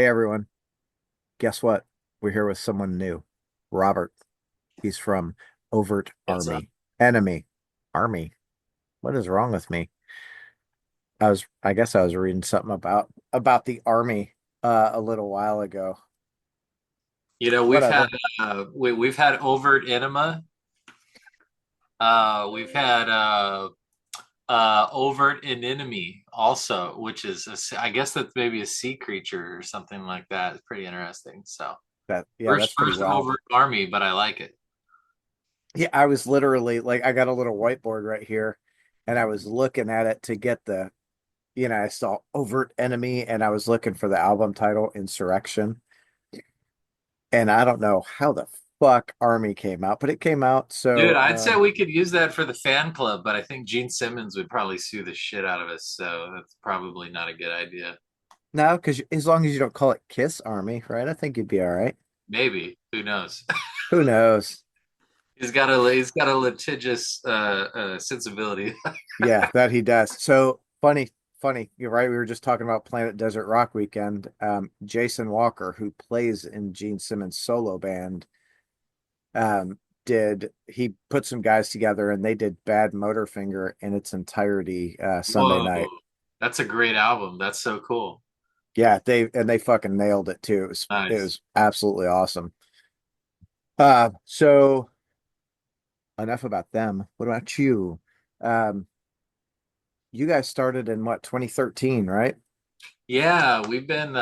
Hey everyone, guess what? We're here with someone new. Robert. He's from Overt What's up? Enemy. Army. What is wrong with me? I guess I was reading something about the army a little while ago. You know, we've had Whatever. we've had Overt Enema. We've had Overt Enemy also, which is I guess that's maybe a sea creature or something like that. It's pretty interesting. So Yeah, first that's pretty first wild. Overt Army, but I like it. Yeah, I was literally like I got a little whiteboard right here and I was looking at it to get I saw Overt Enemy and I was looking for the album title Insurrection. And I don't know how the fuck Army came out, but it came out. Dude, So I'd say we could use that for the fan club, but I think Gene Simmons would probably sue the shit out of us, so that's probably not a good idea. no, because as long as you don't call it Kiss Army, right? I think you'd be all right. Maybe. Who knows? Who knows? He's got a litigious sensibility. Yeah, that he does. So funny. You're right. We were just talking about Planet Desert Rock Weekend. Jason Walker, who plays in Gene Simmons' solo band, did he put some guys together and they did Bad Motorfinger in its entirety Sunday Whoa, night. that's a great album. That's so cool. Yeah, they fucking nailed it too. It Nice. was absolutely awesome. So enough about them. What about you? Um, you guys started in what, 2013, right? Yeah, we've been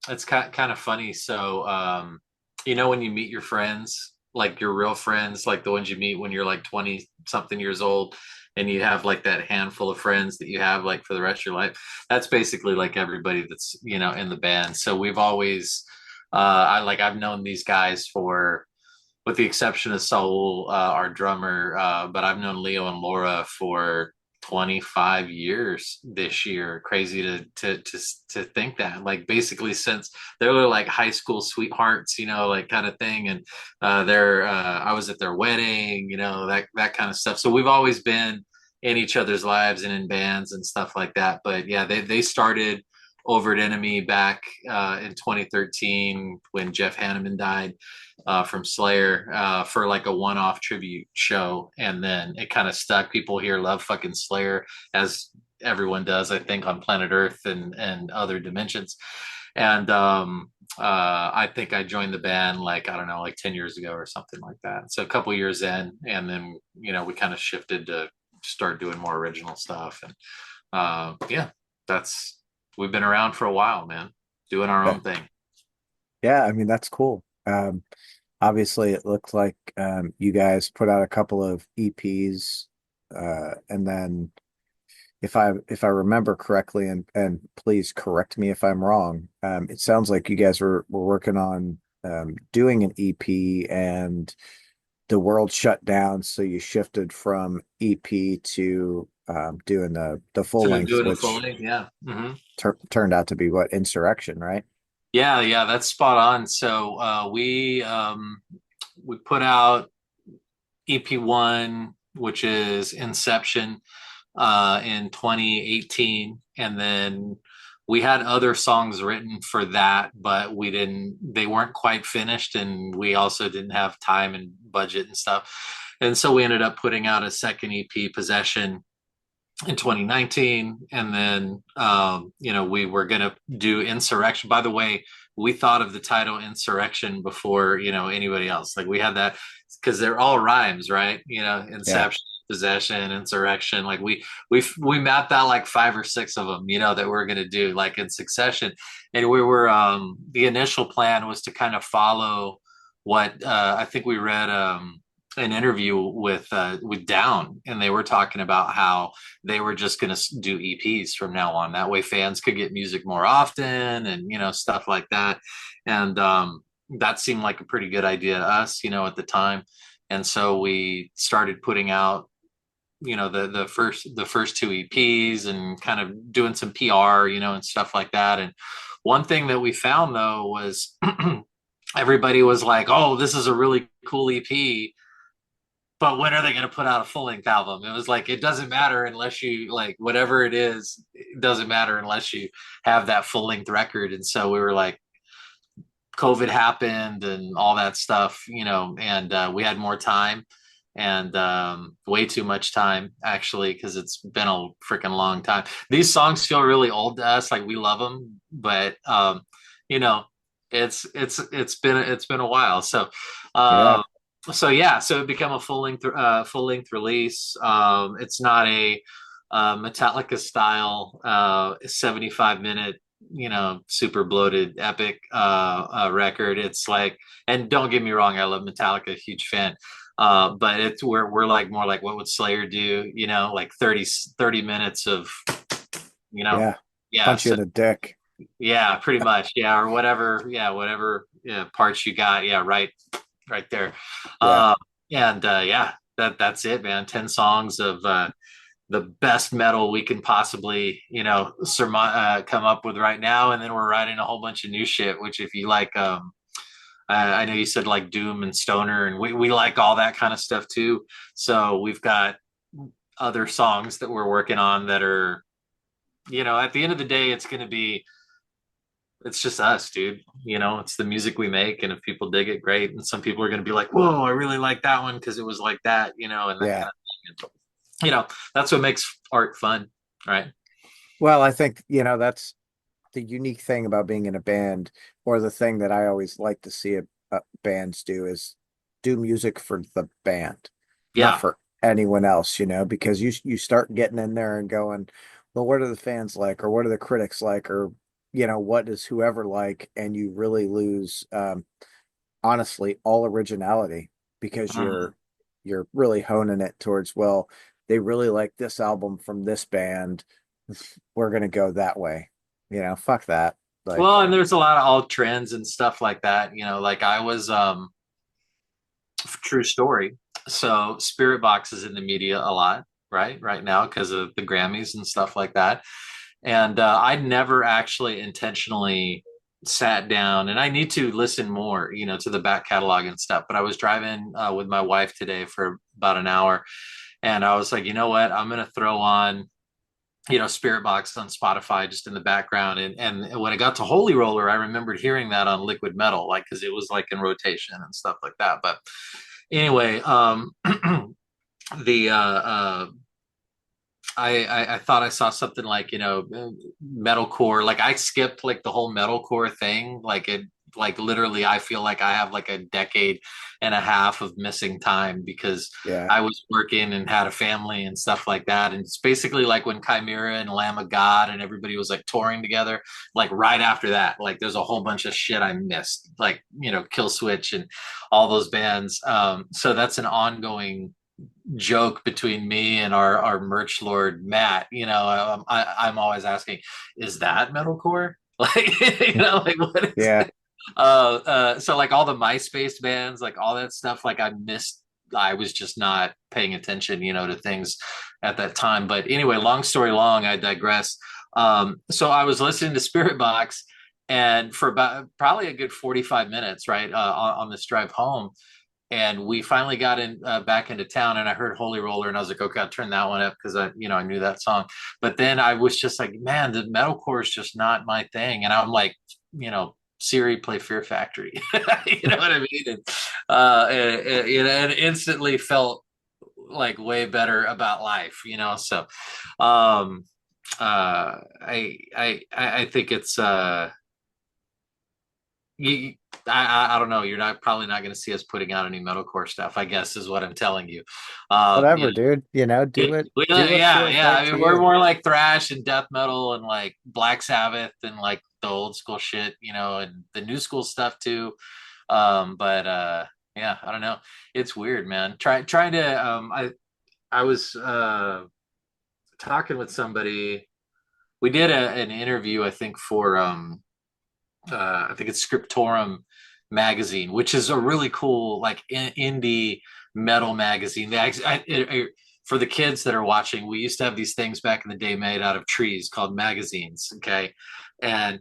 it's kind of funny. So when you meet your friends, like your real friends, like the ones you meet when you're like 20 something years old, and you have like that handful of friends that you have like for the rest of your life. That's basically like everybody that's, in the band. So we've always I've known these guys for, with the exception of Saul, our drummer, but I've known Leo and Laura for 25 years this year. Crazy to think that, like, basically since they were like high school sweethearts, like kind of thing. And I was at their wedding, that kind of stuff. So we've always been in each other's lives and in bands and stuff like that. But yeah, they started Overt Enemy back in 2013 when Jeff Hanneman died from Slayer for like a one-off tribute show, and then it kind of stuck. People here love fucking Slayer, as everyone does, I think, on planet Earth and other dimensions. And I think I joined the band like, I don't know, like 10 years ago or something like that. So a couple years in, and then we kind of shifted to start doing more original stuff. And yeah, that's we've been around for a while, man, doing our Uh, own thing. yeah, I mean that's cool. Obviously it looked like you guys put out a couple of EPs, and then if I remember correctly, and please correct me if I'm wrong, it sounds like you guys were working on doing an EP and the world shut down, so you shifted from EP to doing the full To length, doing a full which length, yeah. turned out to be what, Insurrection, right? Yeah, that's spot on. So we put out EP1, which is Inception, in 2018, and then we had other songs written for that, but we didn't. They weren't quite finished, and we also didn't have time and budget and stuff. And so we ended up putting out a second EP, Possession, in 2019, and then we were going to do Insurrection. By the way, we thought of the title Insurrection before anybody else. Like, we had that because they're all rhymes, right? Yeah. Inception, Possession, Insurrection. Like, we mapped out like five or six of them, that we're going to do like in succession. And we were the initial plan was to kind of follow what I think we read an interview with Down, and they were talking about how they were just going to do EPs from now on. That way fans could get music more often, and stuff like that. And that seemed like a pretty good idea to us, at the time. And so we started putting out the first two EPs and kind of doing some PR, and stuff like that. And one thing that we found though was everybody was like, "Oh, this is a really cool EP," but when are they going to put out a full length album? It was like, it doesn't matter unless you like whatever it is, it doesn't matter unless you have that full length record. And so we were like, COVID happened and all that stuff, and we had more time and way too much time actually, because it's been a freaking long time. These songs feel really old to us, like we love them, but you know, it's been a while. Yeah, Uh, so yeah, so it became a full length release. It's not a Metallica style 75-minute super bloated epic record. It's like, and don't get me wrong, I love Metallica, huge fan, but it's we're like more like what would Slayer do, like 30 minutes of you know yeah. yeah, Punch you so in the dick. yeah, pretty much, yeah, or whatever, yeah, whatever, yeah, parts you got, yeah, right there. Yeah, uh and yeah, that's it, man. 10 songs of the best metal we can possibly, come up with right now. And then we're writing a whole bunch of new shit, which if you like, I know you said like Doom and Stoner, and we like all that kind of stuff too. So we've got other songs that we're working on that are, at the end of the day, it's just us, dude. It's the music we make. And if people dig it, great. And some people are going to be like, whoa, I really like that one because it was like that, and that yeah. kind of thing. That's what makes art fun, right? Well, I think, that's the unique thing about being in a band, or the thing that I always like to see bands do is do music for the band, not Yeah. for anyone else, because you start getting in there and going, well, what are the fans like, or what are the critics like, or what does whoever like, and you really lose honestly all originality, because Mhm. you're really honing it towards, well, they really like this album from this band, we're gonna go that way. Fuck that. Well, Like, and there's a lot of alt trends and stuff like that. Like I was true story. So Spirit Box is in the media a lot, right now because of the Grammys and stuff like that. And I'd never actually intentionally sat down, and I need to listen more, to the back catalog and stuff. But I was driving with my wife today for about an hour, and I was like, you know what? I'm going to throw on Spirit Box on Spotify just in the background. And when it got to Holy Roller, I remembered hearing that on Liquid Metal, like because it was like in rotation and stuff like that. But anyway, the I thought I saw something like metalcore. Like I skipped like the whole metalcore thing. Like literally, I feel like I have like a decade and a half of missing time because yeah, I was working and had a family and stuff like that. And it's basically like when Chimera and Lamb of God and everybody was like touring together. Like right after that, like there's a whole bunch of shit I missed, like Kill Switch and all those bands. So that's an ongoing joke between me and our merch lord Matt. I'm always asking, is that metalcore? Like, like what is yeah. it? So like all the MySpace bands, like all that stuff, like I missed. I was just not paying attention, to things at that time. But anyway, long story long, I digress. So I was listening to Spirit Box, and for about probably a good 45 minutes, right, on this drive home, and we finally got in back into town, and I heard Holy Roller, and I was like, okay, I'll turn that one up because I knew that song. But then I was just like, man, the metalcore is just not my thing. And I'm like, Siri, play Fear Factory. You know what I mean? And instantly felt like way better about life, so um I think it's you, I don't know. You're not probably not going to see us putting out any metalcore stuff, I guess, is what I'm telling you. Whatever, dude. Do what Yeah, feels yeah. right I to mean, we're you. more like thrash and death metal and like Black Sabbath and like the old school shit, and the new school stuff too. But yeah, I don't know. It's weird, man. Trying to. I was talking with somebody. We did an interview, I think, for I think it's Scriptorum magazine, which is a really cool like indie metal magazine. For the kids that are watching, we used to have these things back in the day made out of trees called magazines. Okay, and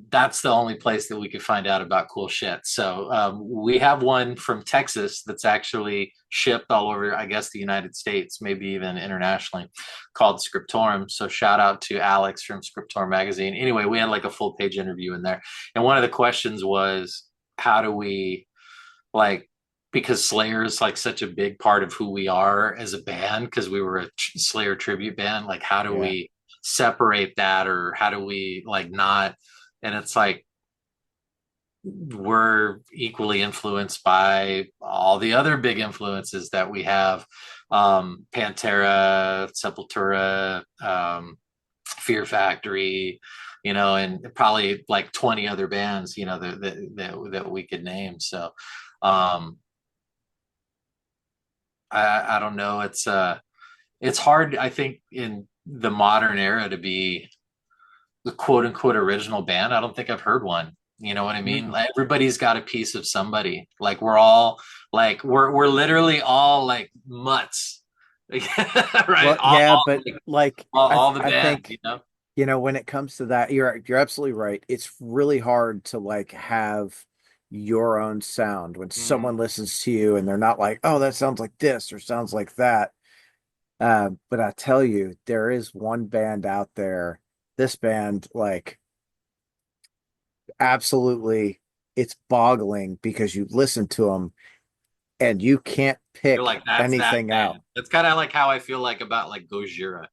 that's the only place that we could find out about cool shit. So we have one from Texas that's actually shipped all over, I guess, the United States, maybe even internationally, called Scriptorum. So shout out to Alex from Scriptorum magazine. Anyway, we had like a full page interview in there, and one of the questions was, how do we like, because Slayer is like such a big part of who we are as a band, because we were a Slayer tribute band. Like, how do Yeah. we separate that, or how do we like not? And it's like we're equally influenced by all the other big influences that we have, Pantera, Sepultura, Fear Factory, and probably like 20 other bands, that we could name. So um, I don't know. It's hard, I think, in the modern era to be the quote unquote original band. I don't think I've heard one. You know what I mean? Mm. Like, everybody's got a piece of somebody. Like, we're all like we're literally all like mutts. Right? Well, yeah, but Like, like all the I band, think, you know, when it comes to that, you're absolutely right. It's really hard to like have your own sound when Mhm. someone listens to you and they're not like, oh, that sounds like this or sounds like that. But I tell you, there is one band out there. This band, like, absolutely, it's boggling because you listen to them and you can't You're pick like, that's that anything out. band. That's kind of like how I feel like about like Gojira.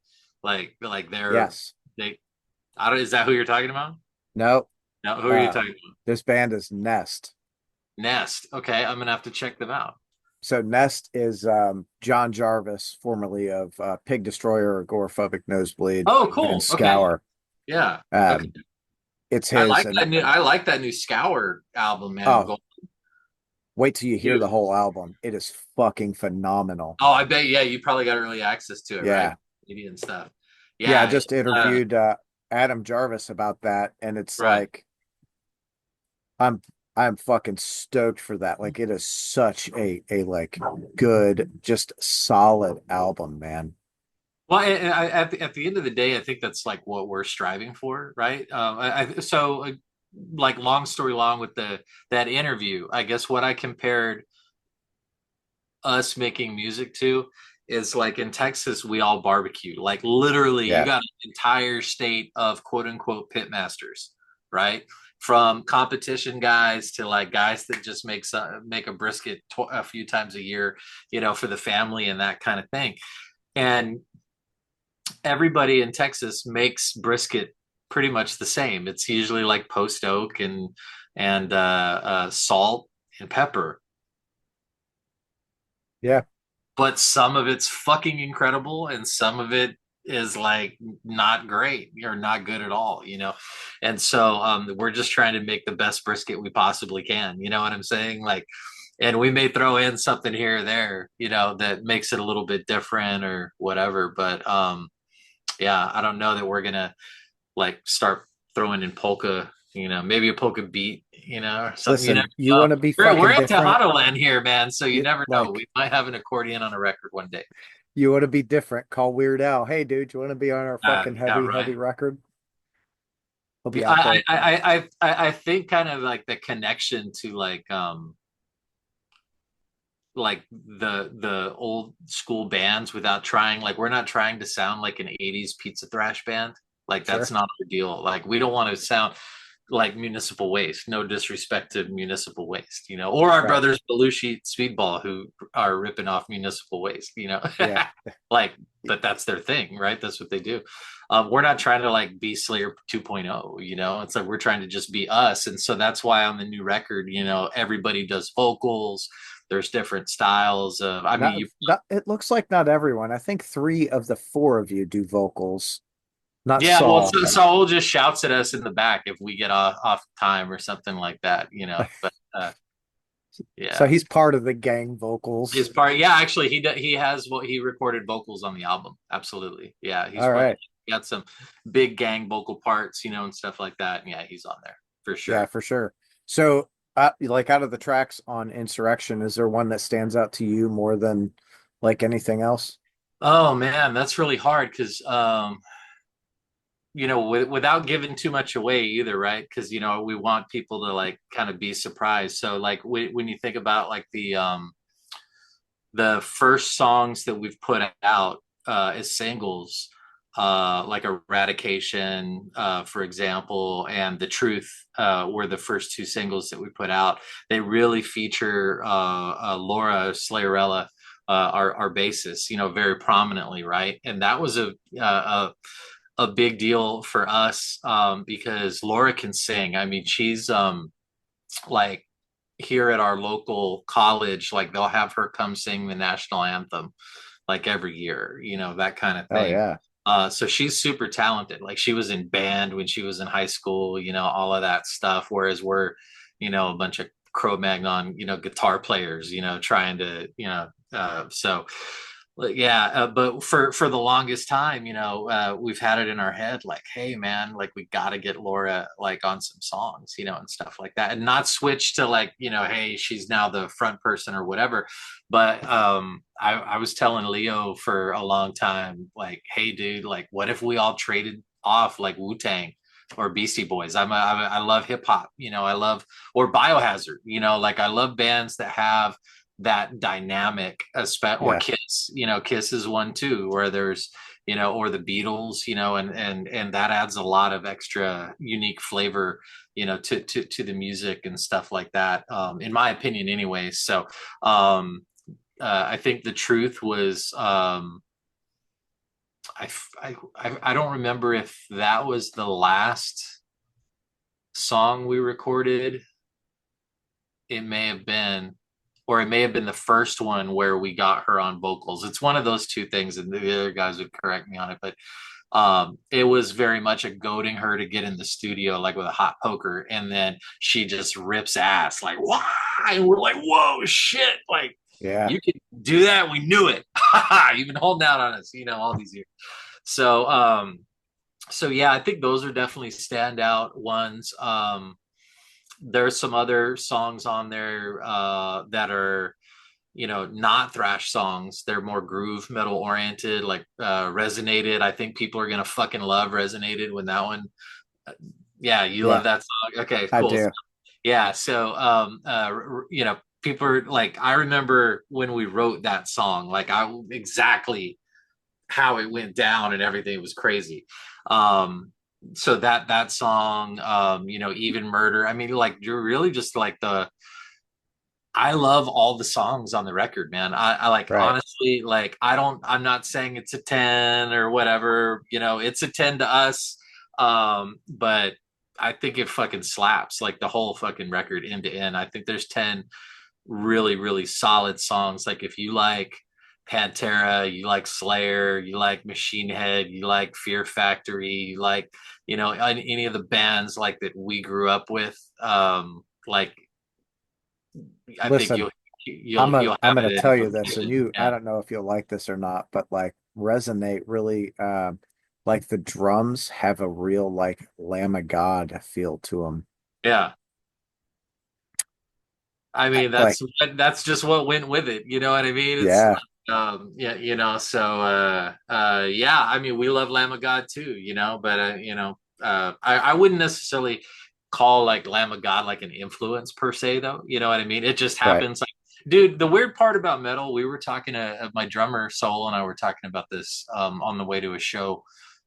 Like Yes. they I don't, is that who you're talking about? No. No, who are you Uh, talking about? this band is Nest. Nest. Okay, I'm gonna have to check them out. So Nest is John Jarvis, formerly of Pig Destroyer, Agoraphobic Nosebleed, Oh, and cool. Okay. Scour. Yeah. Okay. Um, it's his, and I like that new Scour album, man. oh, wait till you hear the Dude. whole album. It is fucking phenomenal. Oh, I bet, yeah, you probably got early access to it, right? Yeah. Media and stuff. Yeah, I Yeah. just Uh, interviewed Adam Jarvis about that, and it's right. like I'm I'm fucking stoked for that. Like it is such a like good, just solid album, man. Well, at the end of the day, I think that's like what we're striving for, right? Like, long story long, with the that interview, I guess what I compared us making music to is like in Texas, we all barbecue. Like, literally, you Yeah. got an entire state of quote unquote pit masters, right? From competition guys to like guys that just make a brisket a few times a year, for the family and that kind of thing. And everybody in Texas makes brisket pretty much the same. It's usually like post oak and salt and pepper, Yeah. but some of it's fucking incredible and some of it is like not great or not good at all, and so we're just trying to make the best brisket we possibly can, you know what I'm saying, like, and we may throw in something here or there, that makes it a little bit different or whatever, but yeah, I don't know that we're gonna like start throwing in polka, maybe a polka beat, or something. You never Listen, you know. want to be We're fucking in different? Tejano land here, man. So you You never know. We like might have an accordion on a record one day. you want to be different? Call Weird Al. Hey, dude, you want to be on our fucking Yeah, heavy right. record? He'll be Yeah, out there. I think kind of like the connection to like the old school bands, without trying, like, we're not trying to sound like an 80s pizza thrash band. Like, that's Sure. not our deal. Like, we don't want to sound like Municipal Waste. No disrespect to Municipal Waste, or our Right. brothers Belushi Speedball, who are ripping off Municipal Waste, Yeah. like, but that's their thing, right? That's what they do. We're not trying to like be Slayer 2.0, it's like we're trying to just be us. And so that's why on the new record, everybody does vocals. There's different styles of, I mean, Not it looks like not everyone. I think three of the four of you do vocals. Not yeah, well, Saul. Saul just shouts at us in the back if we get off time or something like that, but So yeah. he's part of the gang His vocals. part, yeah, actually, he has what he recorded vocals on the album. Absolutely, yeah, All right. he got some big gang vocal parts, and stuff like that. And yeah, he's on there for Yeah, sure. for sure. So, like out of the tracks on Insurrection, is there one that stands out to you more than like anything else? Oh man, that's really hard because without giving too much away either, right? Because we want people to like kind of be surprised. So like when you think about like the first songs that we've put out as singles, like Eradication, for example, and The Truth were the first two singles that we put out. They really feature Laura Slayerella, our bassist, very prominently, right? And that was a big deal for us because Laura can sing. I mean, she's like here at our local college, like they'll have her come sing the national anthem like every year, that kind of Oh thing. yeah. So she's super talented. Like she was in band when she was in high school, all of that stuff. Whereas we're, a bunch of Cro-Magnon, guitar players, trying to, so yeah, but for the longest time, we've had it in our head, like, hey, man, like we got to get Laura like on some songs, and stuff like that, and not switch to like, hey, she's now the front person or whatever. But I was telling Leo for a long time, like, hey, dude, like, what if we all traded off like Wu-Tang or Beastie Boys? I love hip hop, I love or Biohazard, like I love bands that have that dynamic or Yeah. Kiss, Kiss is one too, where there's, or the Beatles, and that adds a lot of extra unique flavor, to the music and stuff like that, in my opinion anyways. So I think The Truth was I don't remember if that was the last song we recorded. It may have been, or it may have been the first one where we got her on vocals. It's one of those two things, and the other guys would correct me on it, but it was very much a goading her to get in the studio like with a hot poker, and then she just rips ass like why, and we're like, whoa, shit, like Yeah. you can do that. We knew it. You've been holding out on us, all these years. So yeah, I think those are definitely standout ones. There's some other songs on there that are, not thrash songs. They're more groove metal oriented, like Resonated. I think people are gonna fucking love Resonated when that one. Yeah, you love Yeah. that song. Okay, I cool. do. Yeah, so people are like, I remember when we wrote that song, like I exactly how it went down and everything. It was crazy. So that song, Even Murder. I mean, like you're really just like I love all the songs on the record, man. I like Right. honestly, like I'm not saying it's a 10 or whatever, it's a 10 to us. But I think it fucking slaps like the whole fucking record end to end. I think there's 10 really, really solid songs. Like if you like Pantera, you like Slayer, you like Machine Head, you like Fear Factory, you like, any of the bands like that we grew up with, like I think Listen, you'll I'm have gonna it in tell for you the this, and taking. you I Yeah. don't know if you'll like this or not, but like Resonate really like the drums have a real like Lamb of God feel to them. Yeah. I mean, Like that's just what went with it. You know what I mean? It's yeah, yeah, so yeah, I mean, we love Lamb of God too, but I wouldn't necessarily call like Lamb of God like an influence per se though. You know what I mean? It just right. happens like dude, the weird part about metal, we were talking to my drummer Soul and I were talking about this on the way to a show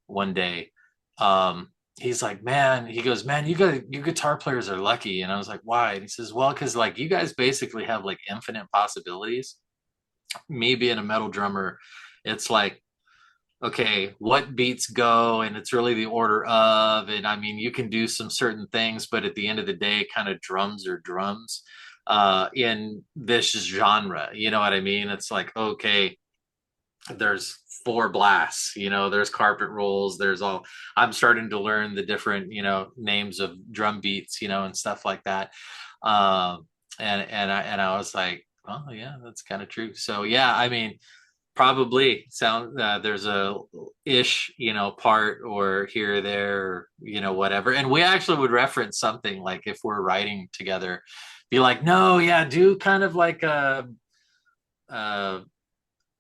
one day. Um he's like, man, he goes, man, you guitar players are lucky. And I was like, why? And he says, well, because like you guys basically have like infinite possibilities. Me being a metal drummer, it's like, okay, what beats go? And it's really the order of, and I mean, you can do some certain things, but at the end of the day, kind of drums are drums in this genre. You know what I mean? It's like, okay, there's four blasts, there's carpet rolls, there's all, I'm starting to learn the different, names of drum beats, and stuff like that. And I was like, oh yeah, that's kind of true. So yeah, I mean, probably sound there's a ish, part or here or there, or, whatever. And we actually would reference something like if we're writing together, be like, no, yeah, do kind of like a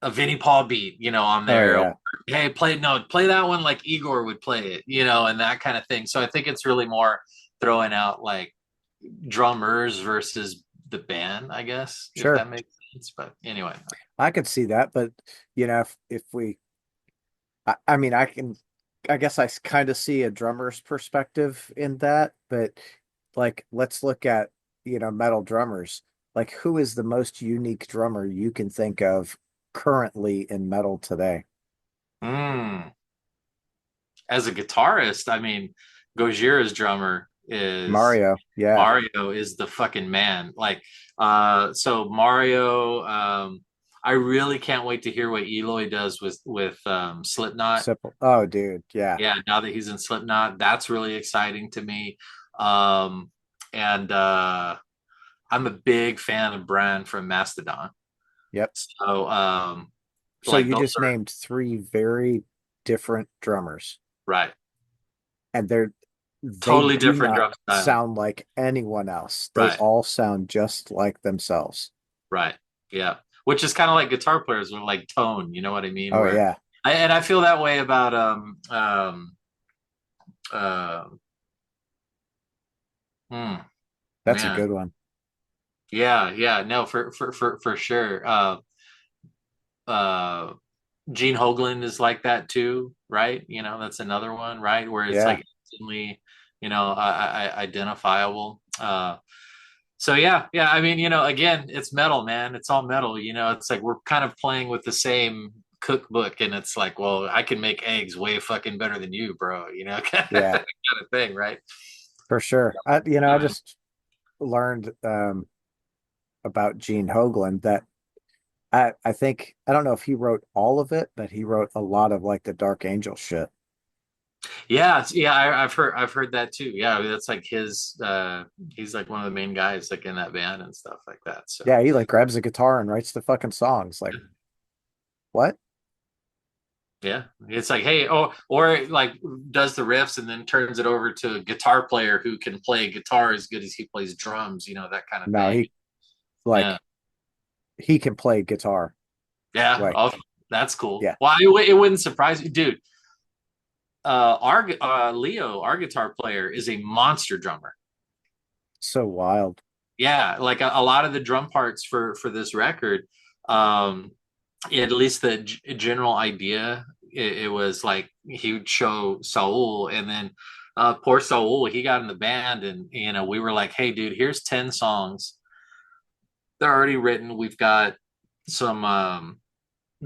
a Vinnie Paul beat, on Oh there. Or, yeah, hey, play that one like Igor would play it, and that kind of thing. So I think it's really more throwing out like drummers versus the band, I guess, if sure. that makes sense. But anyway. I could see that, but if we, I mean, I guess I kind of see a drummer's perspective in that, but like, let's look at, metal drummers. Like, who is the most unique drummer you can think of currently in metal today? Mm. As a guitarist, I mean, Gojira's drummer is Mario. Yeah. Mario is the fucking man. Like, so Mario, I really can't wait to hear what Eloy does with Slipknot. Simple. Oh, dude. Yeah. Yeah, now that he's in Slipknot, that's really exciting to me. Um, and I'm a big fan of Brian from Mastodon. Yep. So, So like you those just are named three very different drummers, right, and they totally do different not drum style. sound like anyone else. They Right. all sound just like themselves. Right. Yeah. Which is kind of like guitar players with like tone, you know what I mean? Oh Where yeah. and I feel that way about uh hmm, That's a man. good one. Yeah, yeah, no, for sure. Uh Gene Hoglan is like that too, right? That's another one, right? Where it's Yeah, like instantly, identifiable. So yeah, yeah. I mean, again, it's metal, man. It's all metal. It's like we're kind of playing with the same cookbook, and it's like, well, I can make eggs way fucking better than you, bro. Kind yeah, of thing, right? for sure. I Um, just learned about Gene Hoglan that I think I don't know if he wrote all of it, but he wrote a lot of like the Dark Angel shit. yeah, yeah. I've heard that too. Yeah, that's like his. He's like one of the main guys, like in that band and stuff like that. So Yeah, he like grabs a guitar and writes the fucking songs. Like, what? yeah, it's like, hey, or like does the riffs and then turns it over to a guitar player who can play guitar as good as he plays drums. That kind of No, thing. he Yeah. like he can play guitar. Yeah. Like, Oh, that's cool. yeah, Well, it wouldn't surprise me, dude. Our Leo, our guitar player, is a monster drummer. so wild. Yeah, like a lot of the drum parts for this record, um, at least the general idea, it was like he would show Saul, and then poor Saul, he got in the band, and we were like, hey, dude, here's 10 songs. They're already written. We've got some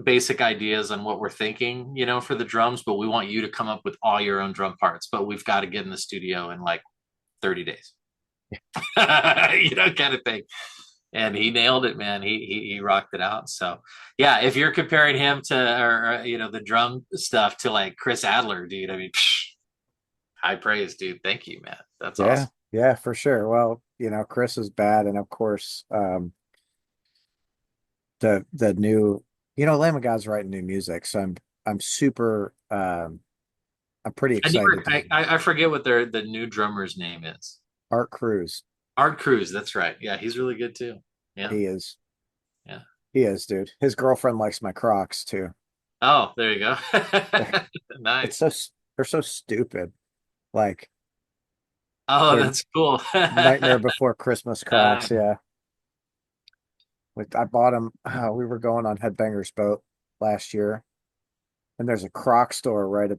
basic ideas on what we're thinking, for the drums, but we want you to come up with all your own drum parts. But we've got to get in the studio in like 30 days, kind of thing. And he nailed it, man. He rocked it out. So yeah, if you're comparing him to or the drum stuff to like Chris Adler, dude, I mean, high praise, dude. Thank you, man. That's Yeah, awesome. yeah, for sure. Well, Chris is bad, and of course, the new, Lamb of God's writing new music, so I'm super, I'm pretty I never, excited to I forget what the new drummer's name is. Art Cruz. Art Cruz. That's right. Yeah, he's really good too. Yeah, He is, yeah. he is, dude. His girlfriend likes my Crocs too. Oh, there you go. They're, it's Nice. so they're so stupid. Like Oh, they're that's cool. Nightmare Before Christmas Uh, Crocs. Yeah, like I bought them. We were going on Headbangers Boat last year, and there's a Croc store right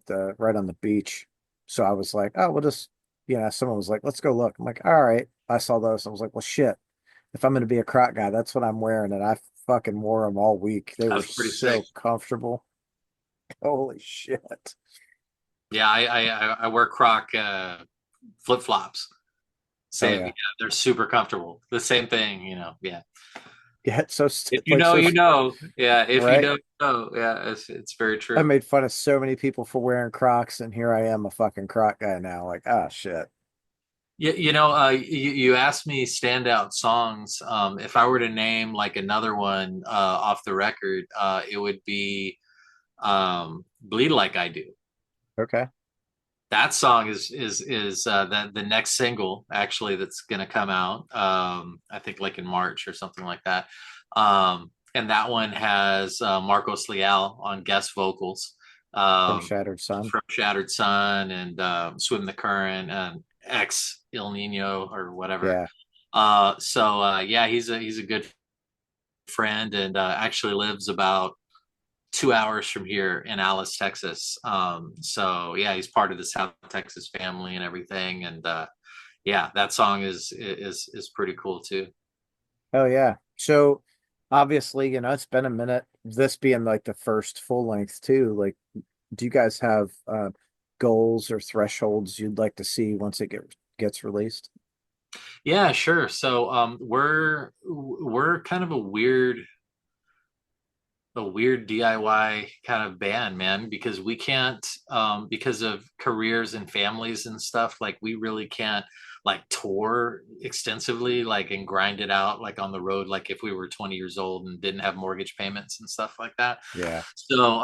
on the beach. So I was like, oh, we'll just, someone was like, let's go look. I'm like, all right. I saw those. I was like, well, shit. If I'm going to be a Croc guy, that's what I'm wearing, and I fucking wore them all week. They were that's pretty sick. so comfortable. Holy shit. Yeah, I wear Croc flip flops. Oh Same. Yeah, yeah. they're super comfortable. The same thing, Yeah. Yeah, it's so If it's you like know, so you know. Yeah. If you right. know, you know. Yeah. It's very I true. made fun of so many people for wearing Crocs, and here I am, a fucking Croc guy now. Like, ah, shit. You asked me standout songs. If I were to name like another one off the record, it would be "Bleed Like I Do." Okay. That song is the next single actually that's going to come out. I think like in March or something like that. and that one has Marcos Leal on guest vocals, From um, Shattered Sun. from Shattered Sun and Swim the Current and X Il Nino or whatever. Yeah. Yeah, he's a good friend and actually lives about 2 hours from here in Alice, Texas. So yeah, he's part of the South Texas family and everything. And yeah, that song is pretty cool too. Oh yeah. So obviously, it's been a minute. This being like the first full length too. Like, do you guys have goals or thresholds you'd like to see once it gets released? Yeah, sure. So we're kind of a weird DIY kind of band, man, because we can't because of careers and families and stuff, like we really can't like tour extensively like and grind it out like on the road like if we were 20 years old and didn't have mortgage payments and stuff like that. Yeah, So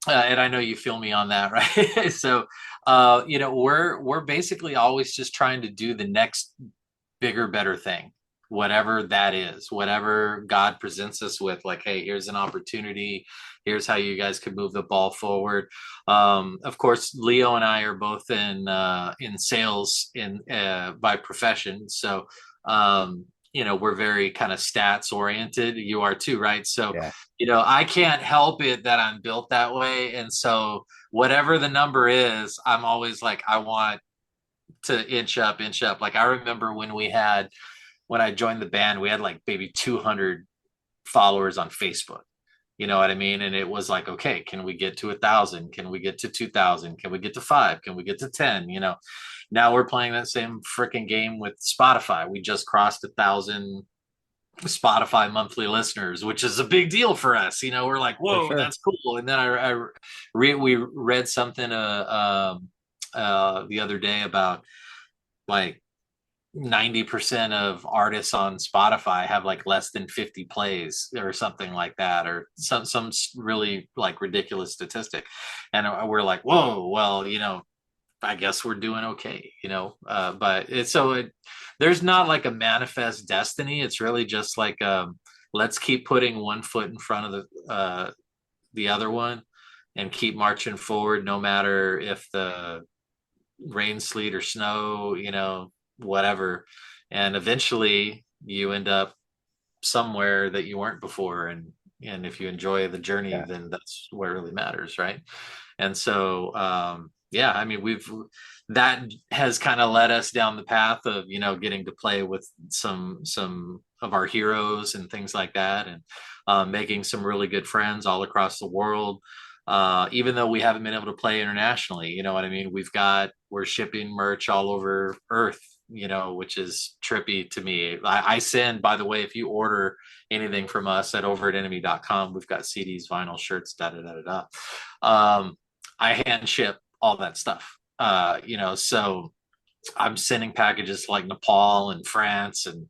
and I know you feel me on that, right? So we're basically always just trying to do the next bigger, better thing, whatever that is, whatever God presents us with. Like, hey, here's an opportunity. Here's how you guys could move the ball forward. Of course, Leo and I are both in sales in by profession, so we're very kind of stats oriented. You are too, right? So yeah, I can't help it that I'm built that way, and so whatever the number is, I'm always like, I want to inch up, inch up. Like I remember when I joined the band, we had like maybe 200 followers on Facebook. You know what I mean? And it was like, okay, can we get to 1,000? Can we get to 2,000? Can we get to 5? Can we get to 10? Now we're playing that same freaking game with Spotify. We just crossed 1,000 Spotify monthly listeners, which is a big deal for us. We're like, for whoa, sure. that's cool. And then we read something the other day about like 90% of artists on Spotify have like less than 50 plays or something like that, or some really like ridiculous statistic. And we're like, whoa, well, I guess we're doing okay, but there's not like a manifest destiny. It's really just like, let's keep putting one foot in front of the other one and keep marching forward, no matter if the rain, sleet, or snow, whatever. And eventually you end up somewhere that you weren't before. And if you enjoy the journey, Yeah, then that's what really matters, right? And so yeah, I mean, that has kind of led us down the path of, getting to play with some of our heroes and things like that, and making some really good friends all across the world. Even though we haven't been able to play internationally, you know what I mean? We're shipping merch all over Earth, which is trippy to me. I send, by the way, if you order anything from us at overtenemy.com, we've got CDs, vinyl, shirts, da da da da da. I hand ship all that stuff. So I'm sending packages to like Nepal and France and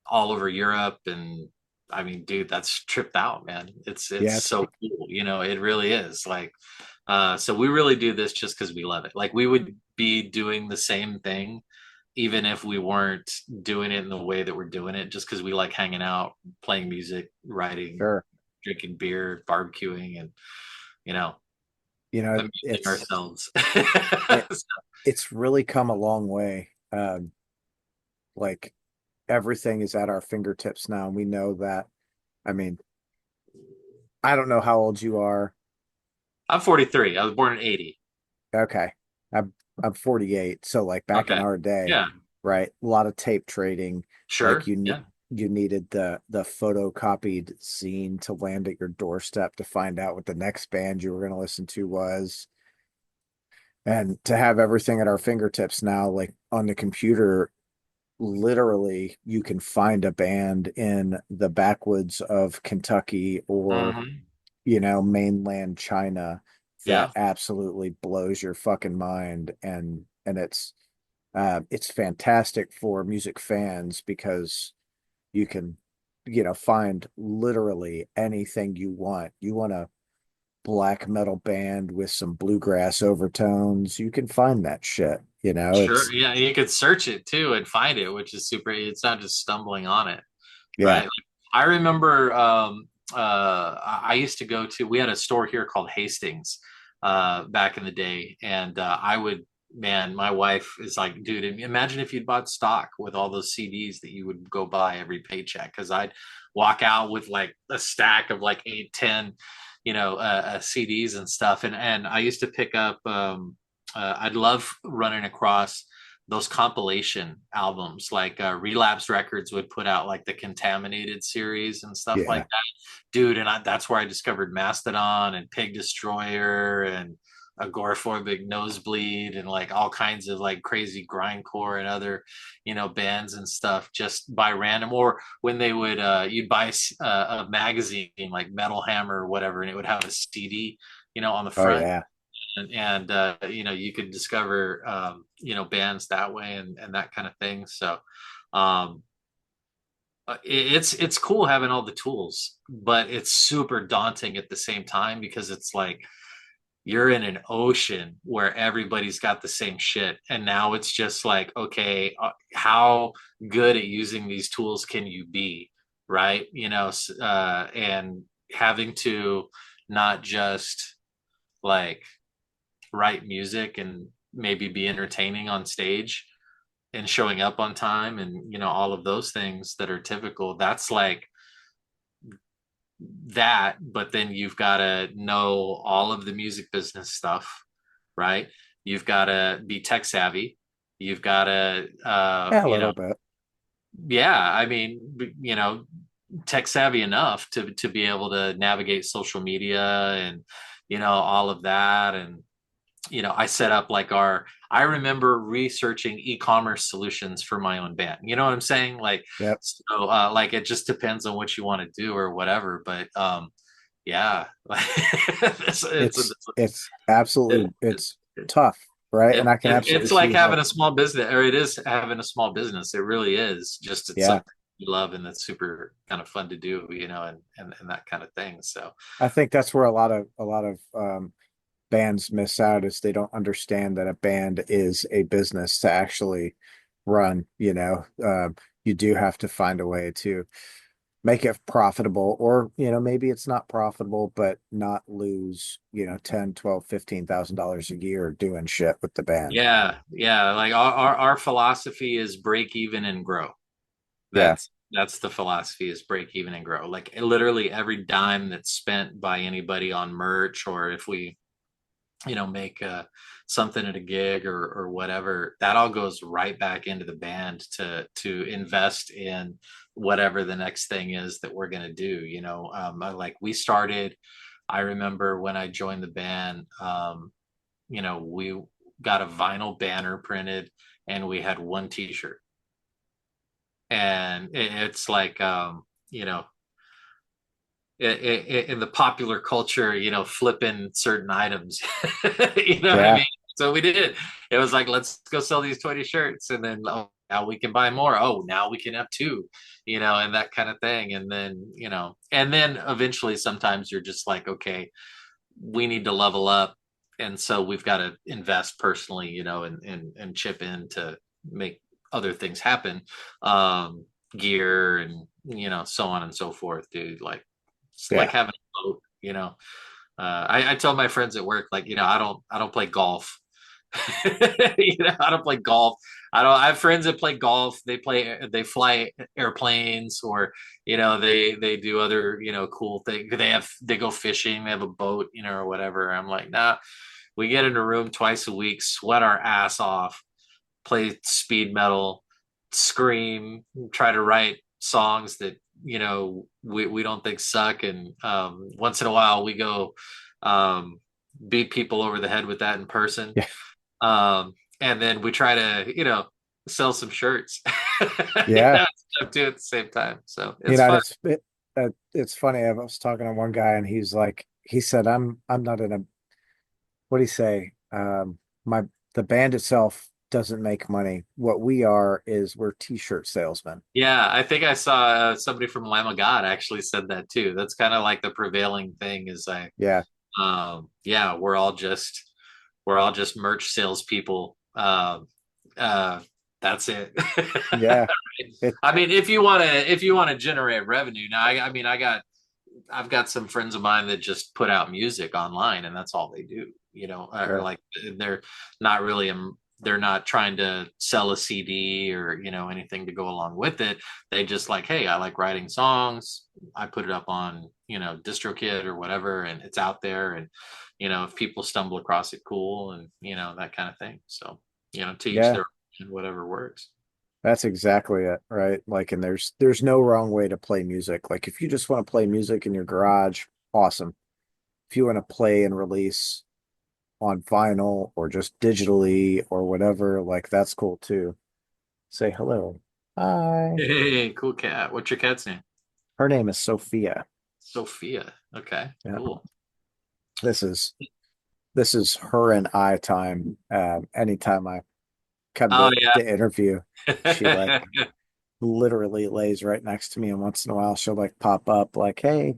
all over Europe. And I mean, dude, that's tripped out, man. It's yeah. It's so cool. It really is. Like, so we really do this just because we love it. Like we would be doing the same thing even if we weren't doing it in the way that we're doing it, just because we like hanging out, playing music, writing, sure. drinking beer, barbecuing, and you know, amusing It's ourselves. it, it's really come a long way. Like everything is at our fingertips now. And we know that. I mean, I don't know how old you are. I'm 43. I was born in 80. Okay. I'm 48. So like back in Okay. our day, Yeah. right? A lot of tape trading. Like Sure. Yeah. you needed the photocopied zine to land at your doorstep to find out what the next band you were going to listen to was. And to have everything at our fingertips now, like on the computer, literally you can find a band in the backwoods of Kentucky or, Hmm. mainland China that Yeah. absolutely blows your fucking mind. And it's fantastic for music fans because you can, find literally anything you want. You want a black metal band with some bluegrass overtones, you can find that shit. Sure. Yeah. You could search it too and find it, which is super. It's not just stumbling on it. Yeah. right? Like, I remember I used to go to, we had a store here called Hastings back in the day. And I would, man, my wife is like, dude, imagine if you'd bought stock with all those CDs that you would go buy every paycheck. Cause I'd walk out with like a stack of like 8, 10, CDs and stuff. And I used to pick up, I'd love running across those compilation albums like Relapse Records would put out like the Contaminated series and stuff like Yeah. that, dude. And that's where I discovered Mastodon and Pig Destroyer and Agoraphobic Nosebleed and like all kinds of like crazy grindcore and other bands and stuff just by random. Or when they would you'd buy a magazine like Metal Hammer or whatever, and it would have a CD on the Oh front. yeah. And you could discover bands that way and that kind of thing. So um it's cool having all the tools, but it's super daunting at the same time because it's like you're in an ocean where everybody's got the same shit, and now it's just like, okay, how good at using these tools can you be, right? And having to not just like write music and maybe be entertaining on stage and showing up on time and all of those things that are typical. That's like that, but then you've got to know all of the music business stuff, right? You've got to be tech savvy. You've got to Yeah, a little bit. yeah, I mean, tech savvy enough to be able to navigate social media and all of that. And I set up like I remember researching e-commerce solutions for my own band. You know what I'm saying? Like, Yep. so, like it just depends on what you want to do or whatever. But, yeah, It's absolutely, it, it's tough, right? And I can absolutely it's like see having how, a small business, or it is having a small business. It really is. Just it's yeah. something you love and that's super kind of fun to do, and that kind of thing. So, I think that's where a lot of bands miss out is they don't understand that a band is a business to actually run, you know. You do have to find a way to make it profitable, or maybe it's not profitable but not lose 10, 12, $15,000 a year doing shit with the band. yeah, yeah. Like our philosophy is break even and grow. Yeah. That's the philosophy, is break even and grow. Like literally every dime that's spent by anybody on merch, or if we make something at a gig or whatever, that all goes right back into the band to invest in whatever the next thing is that we're going to do. Like we started, I remember when I joined the band, we got a vinyl banner printed and we had one t-shirt. And it's like you know in the popular culture, flipping certain items. You know what I Yeah. mean? So we did. It was like, let's go sell these 20 shirts, and then now we can buy more. Oh, now we can have two, and that kind of thing. And then, and then eventually sometimes you're just like, okay, we need to level up. And so we've got to invest personally, and chip in to make other things happen. Gear and, so on and so forth, dude. Like, it's like Yeah. having a boat. I tell my friends at work, like, I don't play golf. I don't play golf. I have friends that play golf. They fly airplanes, or they do other cool things. They go fishing. They have a boat, or whatever. I'm like, nah. We get in a room twice a week, sweat our ass off, play speed metal, scream, try to write songs that we don't think suck, and once in a while we go um, beat people over the head with that in person, Yeah. and then we try to sell some shirts. Yeah. Stuff too at the same time, so You it's know, and fun. it's funny. I was talking to one guy and he said, I'm not in a, what do you say? My the band itself doesn't make money. What we are is we're t-shirt salesmen. Yeah, I think I saw somebody from Lamb of God actually said that too. That's kind of like the prevailing thing, is like, Yeah. yeah, we're all just merch salespeople. Uh, that's it. Yeah. it, I mean, if you want to generate revenue, now I mean, I've got some friends of mine that just put out music online and that's all they do, or sure. like they're not really they're not trying to sell a CD or, anything to go along with it. They just like, hey, I like writing songs. I put it up on, DistroKid or whatever, and it's out there. And, if people stumble across it, cool. And, that kind of thing. So, to each Yeah, their own, whatever works. that's exactly it, right? Like, and there's no wrong way to play music. Like, if you just want to play music in your garage, awesome. If you want to play and release on vinyl or just digitally or whatever, like that's cool too. Say hello. Hi. Hey, cool cat. What's your cat's name? Her name is Sophia. Sophia. Okay, Yeah. cool. This is this is her and I time. Anytime I come Oh to interview, yeah. she like literally lays right next to me, and once in a while she'll like pop up like, "Hey,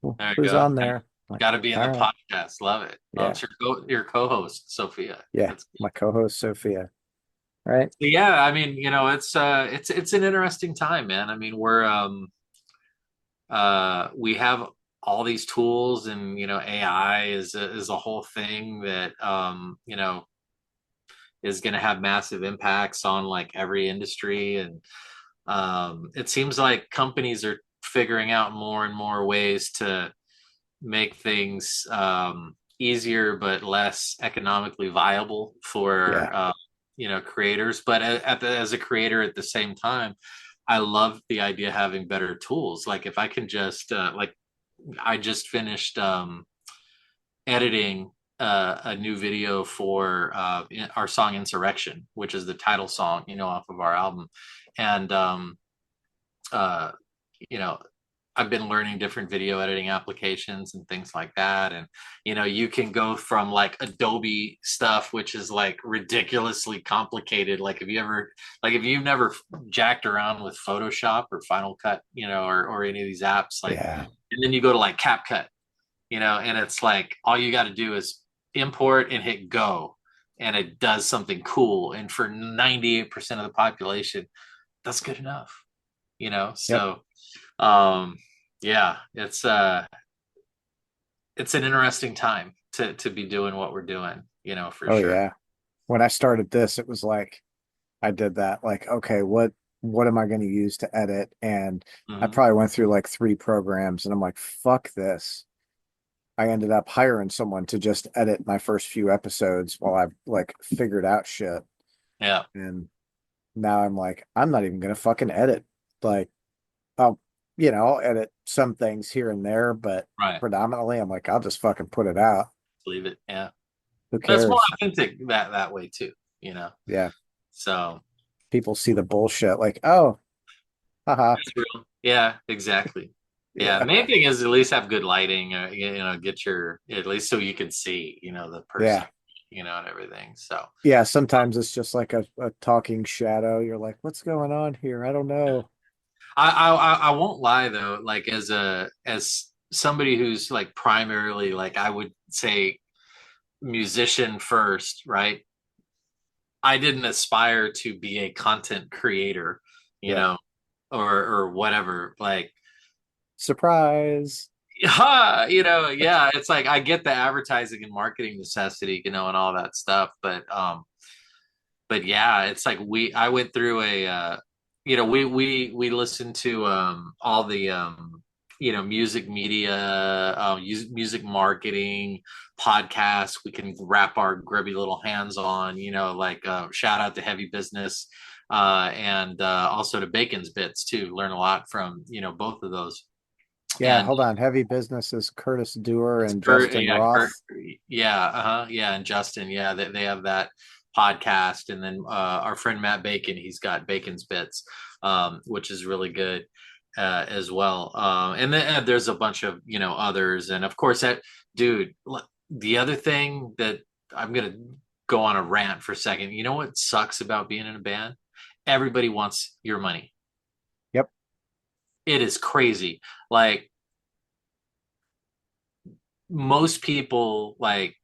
There you who's go. on there?" Like, Got to be in all the right, podcast. Love it. Oh, yeah, it's your co-host, Sophia. yeah. That's My co-host Sophia. Right? But yeah, I mean, it's an interesting time, man. I mean, we have all these tools, and AI is a whole thing that is going to have massive impacts on like every industry. And it seems like companies are figuring out more and more ways to make things easier but less economically viable for Yeah, creators. But as a creator at the same time, I love the idea of having better tools. Like if I can just like I just finished editing a new video for our song Insurrection, which is the title song, off of our album. And uh, you know, I've been learning different video editing applications and things like that. And, you can go from like Adobe stuff, which is like ridiculously complicated. Like if you've never jacked around with Photoshop or Final Cut, or any of these apps, like, yeah, and then you go to like CapCut, and it's like all you got to do is import and hit go. And it does something cool. And for 98% of the population, that's good enough, yep. so yeah, it's an interesting time to be doing what we're doing, for Oh sure. yeah. When I started this, it was like I did that. Like, okay, what am I going to use to edit? And I Hmm. probably went through like three programs, and I'm like, fuck this. I ended up hiring someone to just edit my first few episodes while I like figured out shit. Yeah, And now I'm like, I'm not even gonna fucking edit. Like, I'll, I'll edit some things here and there, but right. predominantly, I'm like, I'll just fucking put it out. Believe it. Yeah, Who but it's more cares? authentic that way too, you know. Yeah, So people see the bullshit. Like, oh, haha, it's real. Yeah, exactly. Yeah, yeah, main thing is at least have good lighting. Get your at least so you can see, the person, yeah, and everything. So yeah. Sometimes it's just like a talking shadow. You're like, what's going on here? I don't know. I won't lie though, like as somebody who's like primarily like I would say musician first, right? I didn't aspire to be a content creator, you Yeah, know, or whatever. Like, surprise. yeah, it's like I get the advertising and marketing necessity, and all that stuff, but yeah, it's like I went through we listened to all the music media, music marketing podcasts we can wrap our grubby little hands on, like shout out to Heavy Business, and also to Bacon's Bits too. Learn a lot from both of those. Yeah, And hold on. Heavy Business is Curtis Dewar it's and Justin Roth. yeah, yeah, and Justin, yeah, they have that podcast, and then our friend Matt Bacon, he's got Bacon's Bits, which is really good as well. And then there's a bunch of others, and of course that dude. The other thing that I'm gonna go on a rant for a second. You know what sucks about being in a band? Everybody wants your money. Yep. It is crazy. Like most people like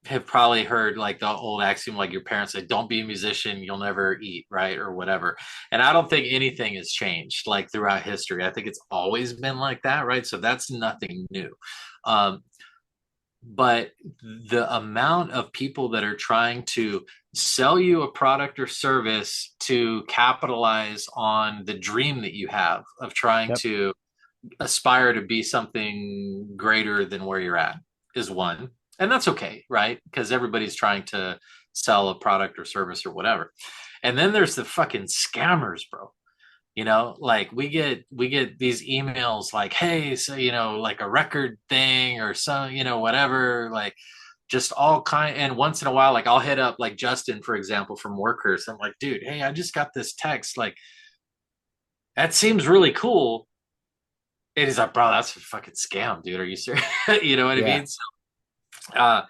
have probably heard like the old axiom, like your parents say, don't be a musician, you'll never eat, right? Or whatever. And I don't think anything has changed like throughout history. I think it's always been like that, right? So that's nothing new. Um, but the amount of people that are trying to sell you a product or service to capitalize on the dream that you have of trying Yep. to aspire to be something greater than where you're at is one. And that's okay, right? Because everybody's trying to sell a product or service or whatever. And then there's the fucking scammers, bro. Like we get these emails like, hey, so like a record thing or some, whatever, like just all kind. And once in a while, like I'll hit up like Justin, for example, from Workers. I'm like, dude, hey, I just got this text. Like, that seems really cool. It is like, bro, that's a fucking scam, dude. Are you serious? You know what I Yeah. mean? So, uh,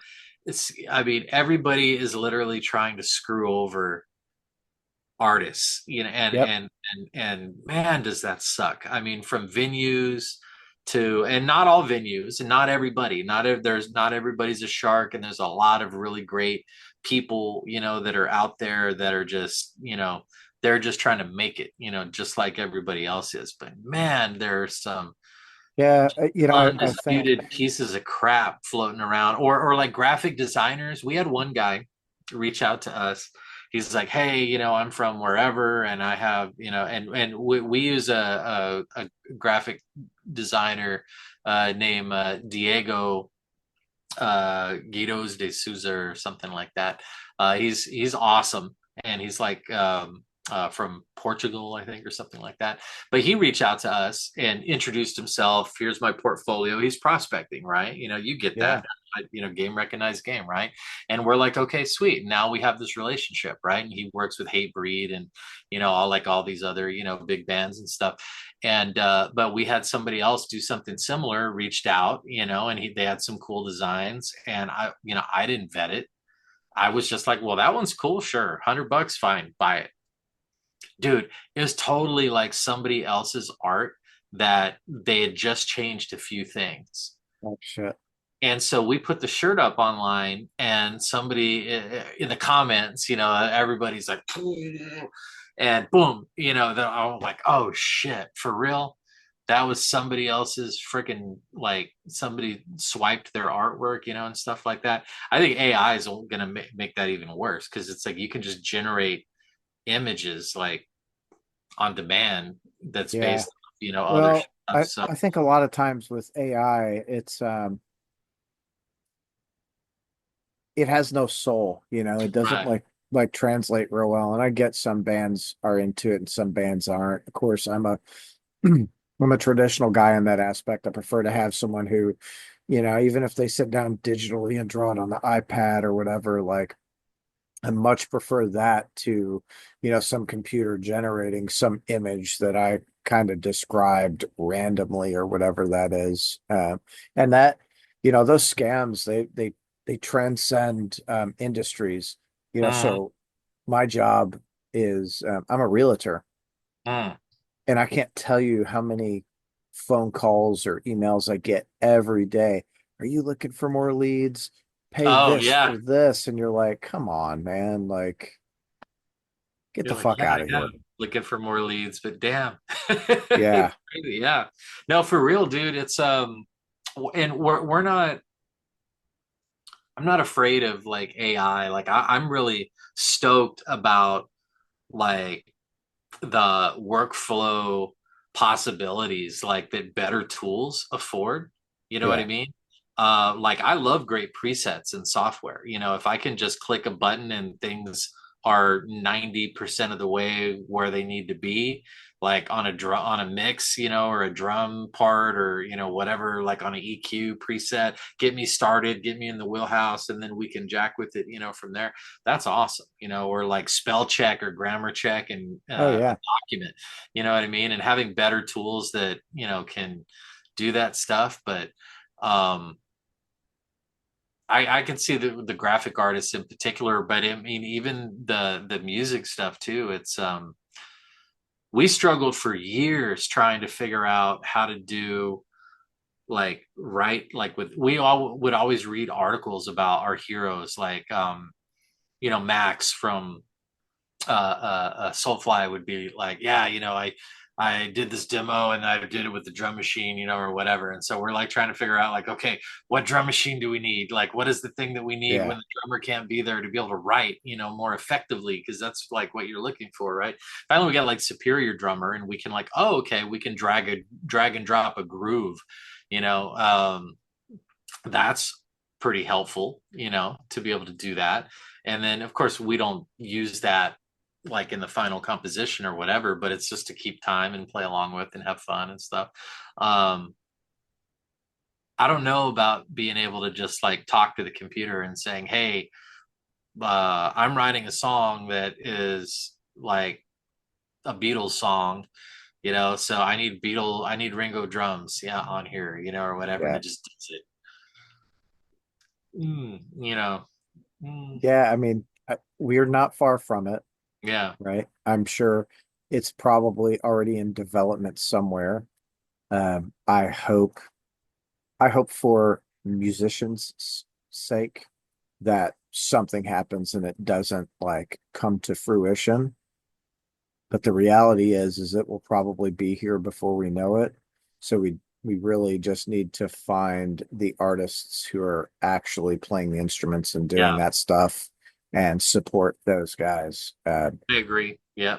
I mean, everybody is literally trying to screw over artists, and Yep. man, does that suck. I mean, from venues to, and not all venues, and not everybody, there's not everybody's a shark, and there's a lot of really great people, that are out there that are just, they're just trying to make it, just like everybody else is. But man, there's some Yeah. I think, undisputed pieces of crap floating around, or like graphic designers. We had one guy reach out to us. He's like, hey, I'm from wherever, and I have, and we use a graphic designer named Diego Guidos de Souza or something like that. He's awesome, and he's like from Portugal, I think, or something like that. But he reached out to us and introduced himself. Here's my portfolio. He's prospecting, right? You get yeah. that. Game recognized game, right? And we're like, okay, sweet. Now we have this relationship, right? And he works with Hatebreed and all these other big bands and stuff. And but we had somebody else do something similar, reached out, and they had some cool designs, and I didn't vet it. I was just like, well, that one's cool, sure, $100, fine, buy it. Dude, it was totally like somebody else's art that they had just changed a few things. Oh shit. And so we put the shirt up online, and somebody in the comments, everybody's like, and boom, I'm like, oh shit, for real? That was somebody else's freaking, like, somebody swiped their artwork, and stuff like that. I think AI is going to make that even worse, because it's like you can just generate images like on demand that's Yeah. based on, other Well, stuff. I, So, I think a lot of times with AI, it has no soul, it doesn't right. like translate real well. And I get some bands are into it and some bands aren't. Of course, I'm a traditional guy in that aspect. I prefer to have someone who, even if they sit down digitally and draw it on the iPad or whatever, like I much prefer that to, some computer generating some image that I kind of described randomly or whatever that is. And that, those scams, they transcend industries. Mm, So my job is I'm a realtor, mm. and I can't tell you how many phone calls or emails I get every day. Are you looking for more leads? Pay Oh this yeah. for this. And you're like, come on, man. Like, get You're the like, fuck yeah, out of yeah, here. looking for more leads, but damn. Yeah. It's crazy, yeah. No, for real, dude. It's and we're not, I'm not afraid of like AI. Like I'm really stoked about like the workflow possibilities like that better tools afford. You know what I Yeah. mean? Like I love great presets in software. If I can just click a button and things are 90% of the way where they need to be, like on a drum, on a mix, or a drum part, or whatever, like on an EQ preset, get me started, get me in the wheelhouse, and then we can jack with it, from there. That's awesome. Or like spell check or grammar check and Oh, a yeah. document. You know what I mean? And having better tools that can do that stuff. But um, I can see the graphic artists in particular, but I mean even the music stuff too. It's we struggled for years trying to figure out how to do like write like with we all would always read articles about our heroes, like Max from Soulfly would be like, yeah, I did this demo and I did it with the drum machine, or whatever. And so we're like trying to figure out like, okay, what drum machine do we need? Like, what is the thing that we need Yeah. when the drummer can't be there to be able to write, more effectively? Because that's like what you're looking for, right? Finally, we got like superior drummer, and we can like, oh, okay, we can drag and drop a groove, you know. That's pretty helpful, to be able to do that. And then, of course, we don't use that like in the final composition or whatever, but it's just to keep time and play along with and have fun and stuff. Um, I don't know about being able to just like talk to the computer and saying, hey, I'm writing a song that is like a Beatles song, so I need Ringo drums, yeah, on here, or whatever, and Yeah. it just does it. Mm, you know, mm, Yeah. I mean, we're not far from it, yeah, right? I'm sure it's probably already in development somewhere. Um, I hope, I hope for musicians' sake that something happens and it doesn't like come to fruition. But the reality is it will probably be here before we know it. So we really just need to find the artists who are actually playing the instruments and doing yeah. that stuff and support those guys. I agree. Yeah.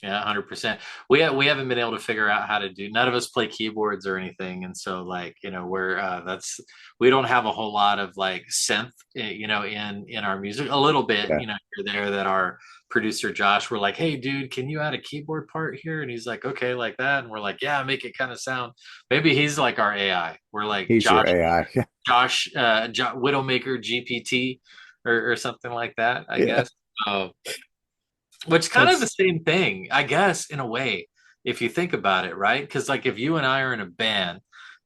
Yeah, 100%. We haven't been able to figure out how to do. None of us play keyboards or anything, and so like we're that's we don't have a whole lot of like synth, in our music. A little bit, Yeah, here there that our producer Josh, we're like, hey, dude, can you add a keyboard part here? And he's like, okay, like that, and we're like, yeah, make it kind of sound. Maybe he's like our AI. We're like he's your AI. Widowmaker GPT or something like that, I Yeah, guess. Which kind of the that's same thing, I guess, in a way, if you think about it, right? Because like if you and I are in a band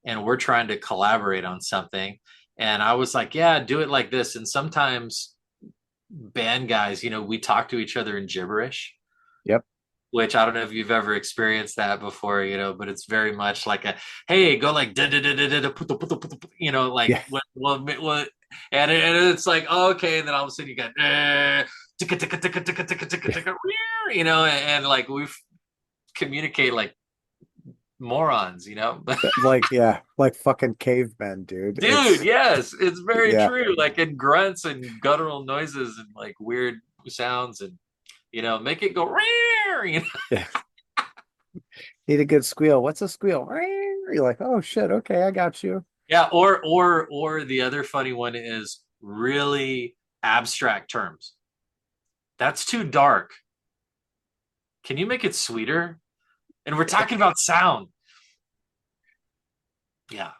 and we're trying to collaborate on something, and I was like, yeah, do it like this. And sometimes band guys, we talk to each other in gibberish, yep, which I don't know if you've ever experienced that before, but it's very much like a, hey, go like da da da da da puto, puto, puto, puto, like yeah. what, and it's like, oh, okay, and then all of a sudden you got ticka ticka ticka ticka ticka ticka ticka, and like we communicate like morons, Like yeah, like fucking cavemen, dude. dude, It's yes, it's very yeah. true, like in grunts and guttural noises and like weird sounds, and make it go, Yeah. Need a good squeal. What's a squeal? You're like, oh shit, okay, I got you. Yeah, or the other funny one is really abstract terms. That's too dark. Can you make it sweeter? And we're talking about sound. Yeah.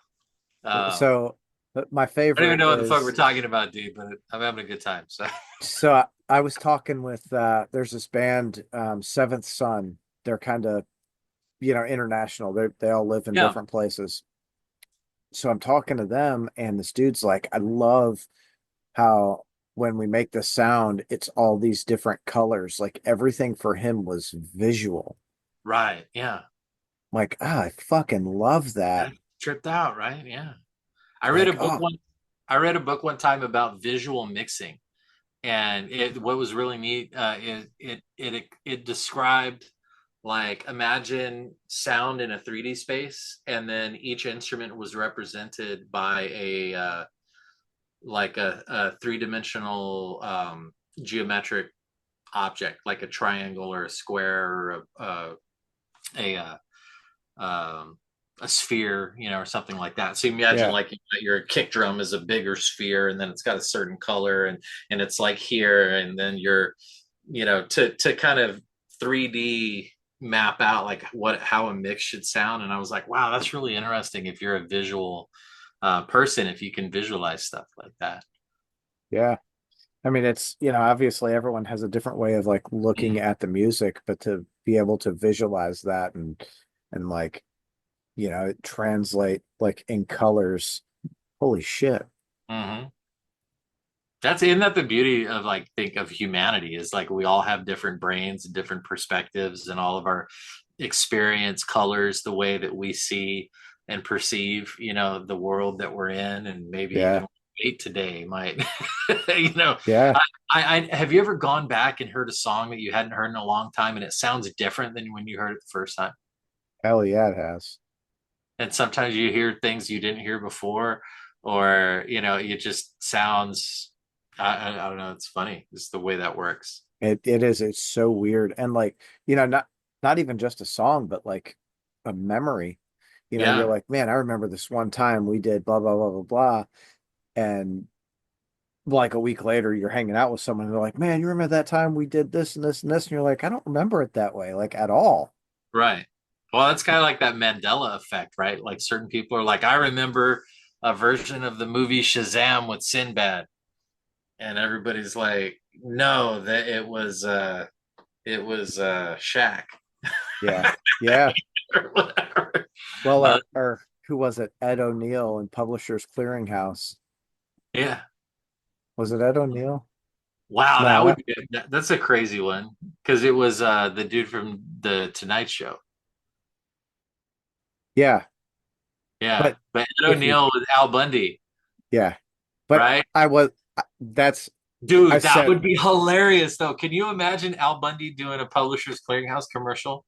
So my I don't even favorite know what the fuck we're is talking about, dude, but I'm having a good time. So so I was talking with there's this band Seventh Son. They're kind of, international. They all live in yeah, different places. So I'm talking to them and this dude's like, I love how when we make the sound, it's all these different colors. Like everything for him was visual. right. Yeah. I'm like, I fucking love that. That tripped out, right? Yeah. I read a Like, book oh, one I read a book one time about visual mixing. And what was really neat, it described like, imagine sound in a 3D space, and then each instrument was represented by a three-dimensional geometric object, like a triangle or a square or a, a, um, a sphere, or something like that. So imagine yeah, like your kick drum is a bigger sphere, and then it's got a certain color, and it's like here, and then you're, to kind of 3D map out like how a mix should sound. And I was like, wow, that's really interesting if you're a visual person, if you can visualize stuff like that. yeah. I mean, it's, obviously everyone has a different way of like looking Mhm. at the music, but to be able to visualize that and like, translate like in colors, holy shit. Mhm. That's isn't that the beauty of like think of humanity is like we all have different brains and different perspectives, and all of our experience colors the way that we see and perceive, the world that we're in, and maybe even Yeah. what we ate today might, you know, Yeah. I have you ever gone back and heard a song that you hadn't heard in a long time and it sounds different than when you heard it the first time? Hell yeah, it has. And sometimes you hear things you didn't hear before, or it just sounds, I don't know, it's funny. It's the way that works. It is. It's so weird. And like, not even just a song, but like a memory. You're Yeah, like, man, I remember this one time we did blah blah blah blah blah. And like a week later, you're hanging out with someone and they're like, man, you remember that time we did this and this and this? And you're like, I don't remember it that way, like at all. right. Well, that's kind of like that Mandela effect, right? Like certain people are like, I remember a version of the movie Shazam with Sinbad, and everybody's like, no, that it was Shaq Yeah. Yeah. or whatever. Well, Uh, our who was it? Ed O'Neill in Publishers Clearinghouse. yeah. Was it Ed O'Neill? Wow, No, that's a crazy one because it was the dude from the Tonight Show. yeah. Yeah, But but Ed if you, O'Neill was Al Bundy, yeah. But right? I was, that's, I Dude, that said, would be hilarious though. Can you imagine Al Bundy doing a Publishers Clearinghouse commercial?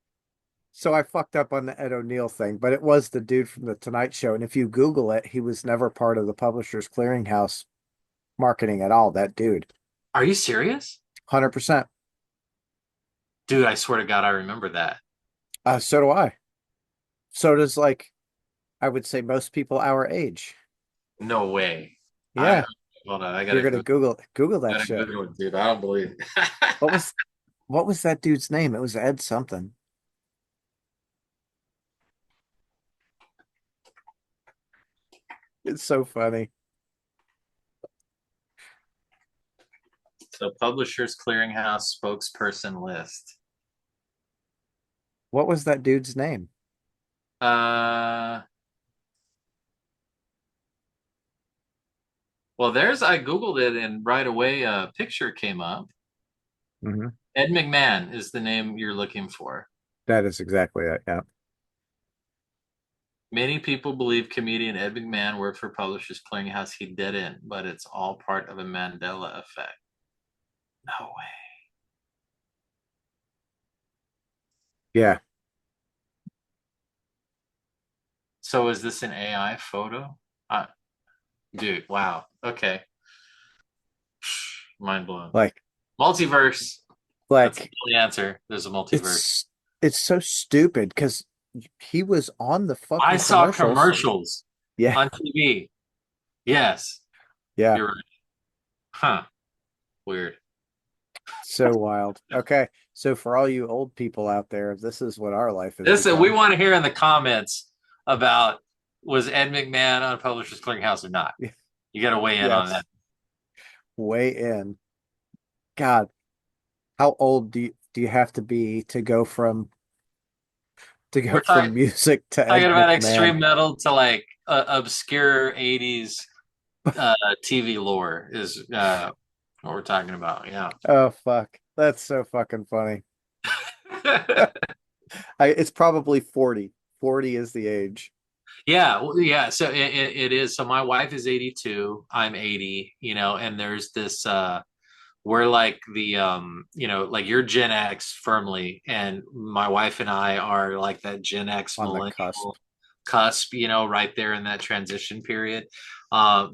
so I fucked up on the Ed O'Neill thing, but it was the dude from the Tonight Show. And if you Google it, he was never part of the Publishers Clearinghouse marketing at all. That dude, Are you serious? 100%. Dude, I swear to God, I remember that. So do I. So does like, I would say most people our age. No way. I Yeah. hold on, I You're gotta gonna Google that gotta shit. Google it, dude. I don't believe it. What was what was that dude's name? It was Ed something. It's so funny. So Publishers Clearinghouse spokesperson list. What was that dude's name? Uh well, I Googled it and right away a picture came up. Hmm. Ed McMahon is the name you're looking for. That is exactly it. Yeah. Many people believe comedian Ed McMahon worked for Publishers Clearinghouse. He didn't, but it's all part of a Mandela effect. No way. Yeah. So is this an AI photo? Uh, Dude, wow. Okay. Mind blown. Like Multiverse. That's the like only answer. There's a multiverse. it's it's so stupid because he was on the I fucking saw commercials. commercials Yeah. on TV. Yes, Yeah. you're right. Huh. Weird. So wild. Okay. So for all you old people out there, this is what our life has This we become. want to hear in the comments about was Ed McMahon on Publishers Clearinghouse or not. You got to weigh in on that. Yes. Way in. God, how old do you have to be to go We're from music to talking Ed about McMahon? extreme metal to like obscure 80s TV lore is what we're talking about. Yeah. Oh fuck. That's so fucking funny. It's probably 40. 40 is the age. Yeah, well, yeah. So it is. So my wife is 82. I'm 80. And there's this. We're like like you're Gen X firmly, and my wife and I are like that Gen X On the cusp. millennial cusp. Right there in that transition period. I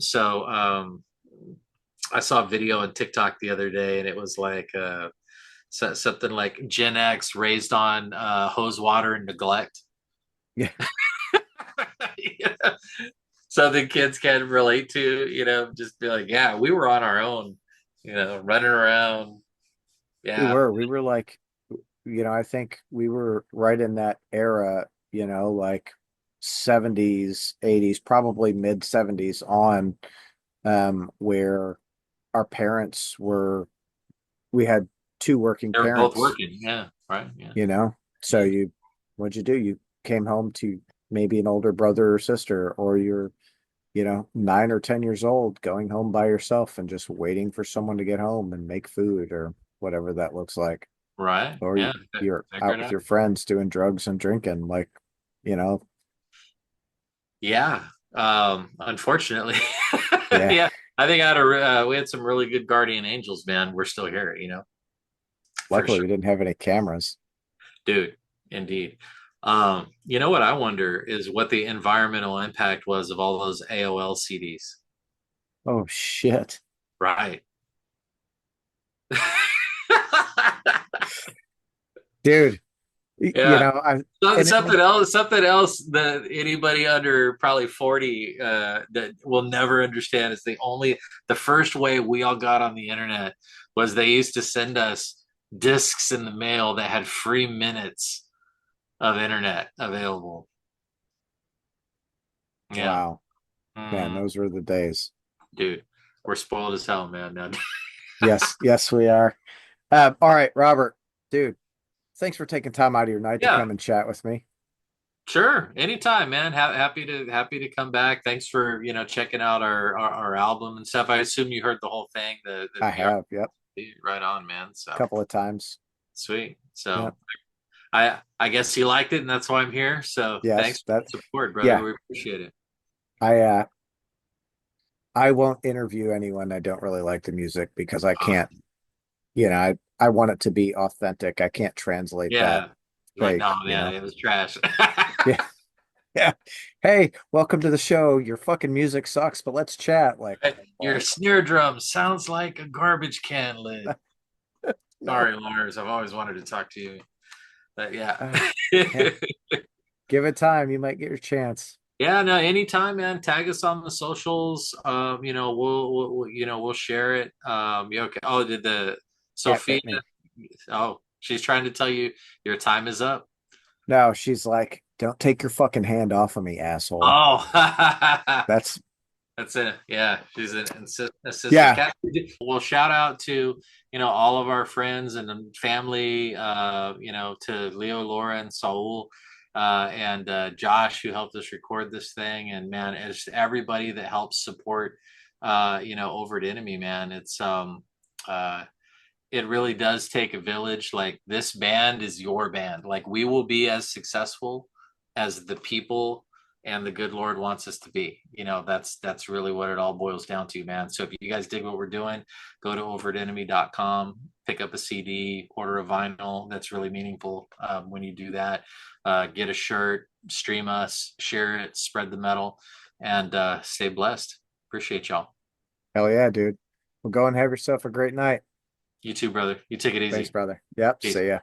saw a video on TikTok the other day, and it was like something like Gen X raised on hose water and neglect. Yeah. Yeah. Something kids can relate to, just be like, yeah, we were on our own, running around. We Yeah, were. We were like, I think we were right in that era, like 70s, 80s, probably mid 70s on, where our parents were, we had two working they were both parents, working. Yeah, right. Yeah. you know. So what'd you do? You came home to maybe an older brother or sister, or you're, 9 or 10 years old, going home by yourself and just waiting for someone to get home and make food or whatever that looks like. Right. Or Yeah. you're Figure out it with out. your friends doing drugs and drinking, like, you know, Yeah. Unfortunately. Yeah. Yeah. I think we had some really good guardian angels, man. We're still here, for Luckily, sure. we didn't have any cameras. Dude, indeed. You know what I wonder is what the environmental impact was of all those AOL CDs. Oh shit. Right. Dude, Yeah. I So- and Something else, something else that anybody under probably 40 that will never understand is the first way we all got on the internet was they used to send us discs in the mail that had free minutes of internet available. Yeah. wow, man, Mhm. those were the days. Dude, we're spoiled as hell, man. Now, Yes, yes, we are. All right, Robert, dude, thanks for taking time out of your night to yeah, come and chat with me. sure. Anytime, man. Happy to come back. Thanks for, checking out our album and stuff. I assume you heard the whole thing, the I VR. have, yep, Right on, man. a So couple of times. sweet. Yep. So I guess you liked it and that's why I'm here. So thanks Yes, for that the support, brother. yeah. We appreciate it. I I won't interview anyone I don't really like the music because I Uh, can't, I want it to be authentic. I can't translate that yeah. Like, fake, no, man, it was trash. Yeah. Yeah. Hey, welcome to the show. Your fucking music sucks, but let's chat. Like, Your oh, snare drum sounds like a garbage can lid. no. Sorry, Lars. I've always wanted to talk to you. But yeah. Uh, yeah. Give it time. You might get your chance. Yeah, no, anytime, man. Tag us on the socials. We'll share it. Yeah, okay. Oh, did the Cat Sophia? bit me. Oh, she's trying to tell you your time is up. No, she's like, don't take your fucking hand off of me, asshole. Oh, That's, that's it. Yeah, she's an assistant yeah. cat. Well, shout out to all of our friends and family. To Leo, Laura, and Saul, and Josh who helped us record this thing. And man, it's everybody that helps support. Overt Enemy, man. Uh, it really does take a village. Like this band is your band. Like we will be as successful as the people and the good Lord wants us to be. That's really what it all boils down to, man. So if you guys dig what we're doing, go to overtenemy.com, pick up a CD, order a vinyl. That's really meaningful when you do that. Get a shirt, stream us, share it, spread the metal, and stay blessed. Appreciate y'all. Hell yeah, dude. Well, go and have yourself a great night. You too, brother. You take it Thanks, easy. brother. Yep. Peace. See ya.